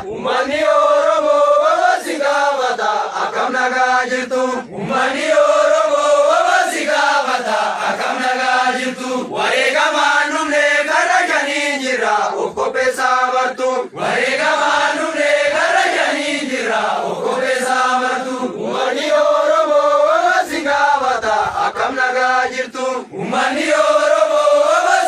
Umani Oromo Sigavata Akamnaga Jirtu Umani Oromo Sigavata Akamnaga Jirtu Warega Manumne Karajani Jira Okope Samartu Warega Manumne Karajani Jira Okope Samartu Umani Oromo Sigavata Akamnaga Jirtu Umani Oromo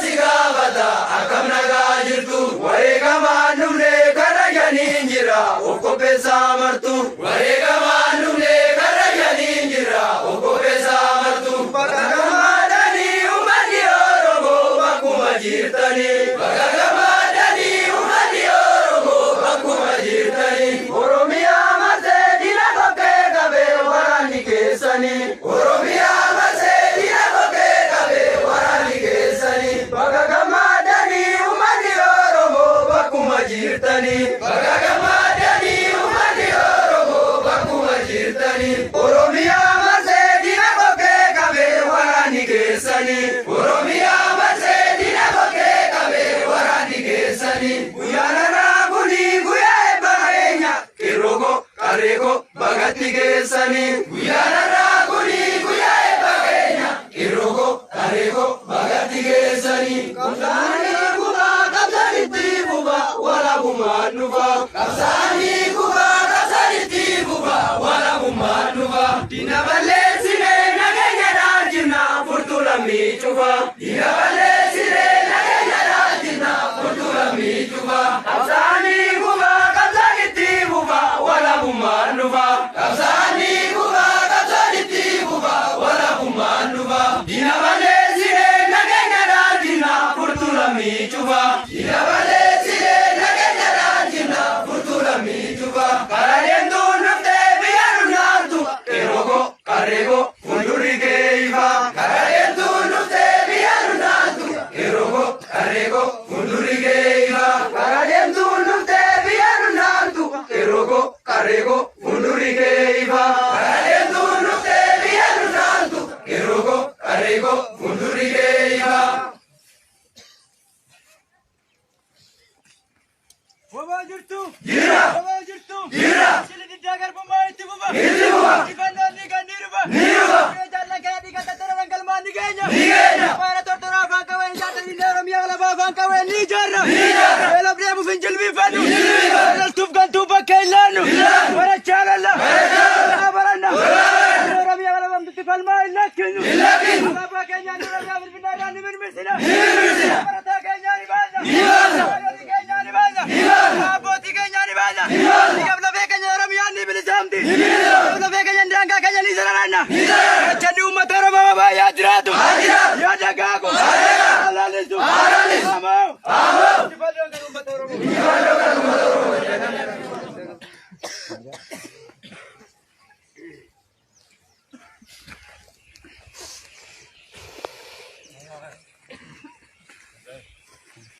Sigavata Akamnaga Jirtu Warega Manumne Karajani Jira Okope Samartu Warega Manumne Karajani Jira Okope Samartu Bagamadani Umani Oromo Bakuma Jirtani Bagamadani Umani Oromo Bakuma Jirtani Oromia Mase Dina Koke Gabe Warani Kesani Oromia Mase Dina Koke Gabe Warani Kesani Bagamadani Umani Oromo Bakuma Jirtani Bagamadani Umani Oromo Bakuma Jirtani Oromia Mase Dina Koke Gabe Warani Kesani Oromia Mase Dina Koke Gabe Warani Kesani Guyana Raguni Guyae Bagenya Kirogo Karego Bagati Kesani Guyana Raguni Guyae Bagenya Kirogo Karego Bagati Kesani Kamsani Kuba Kamsani Tibuba Wala Bumanuba Kamsani Kuba Kamsani Tibuba Wala Bumanuba Dina Valesine Nagenya Rajina Furtula Michuba Dina Valesine Nagenya Rajina Furtula Michuba Kamsani Kuba Kamsani Tibuba Wala Bumanuba Kamsani Kuba Kamsani Tibuba Wala Bumanuba Dina Valesine Nagenya Rajina Furtula Michuba Dina Valesine Nagenya Rajina Furtula Michuba Karayendo Nafte Biarunatu Erogo Karego Fundurigeiva Karayendo Nafte Biarunatu Erogo Karego Fundurigeiva Karayendo Nafte Biarunatu Erogo Karego Fundurigeiva Karayendo Nafte Biarunatu Erogo Karego Fundurigeiva Wabajirtu, Jira wabajirtu, Jira Silidi Jagar Bumbai Tibuba, Tibuba, Ivandani Niruba, Niruba, Jalla Kadi Katara Kalmani Genya, Nigenya Para Tortora Bankawen Jata Indara Miala Bankawen Nijara, Nijara Ela Brebu Finjil Bifanu, Bifanu, Ela Tufgan Tuba Kailanu, Ilanu, Para Chalala, Chalala, Barana, Indara Miala Bantifalma Ilakinu, Ilakinu, Baba Kenya Indara Miala Bindara Nimirmisina, Nimirmisina, Para Kenya Nibana, Nibana, Kenya Nibana, Nibana, Aboti Kenya Nibana, Nibana, Kabla Kenya Ramiani Bilizamti, Nibana, Kabla Kenya Ndanga Kenya Nizarana, Nizarana, Chani Umatara Baba Yadra.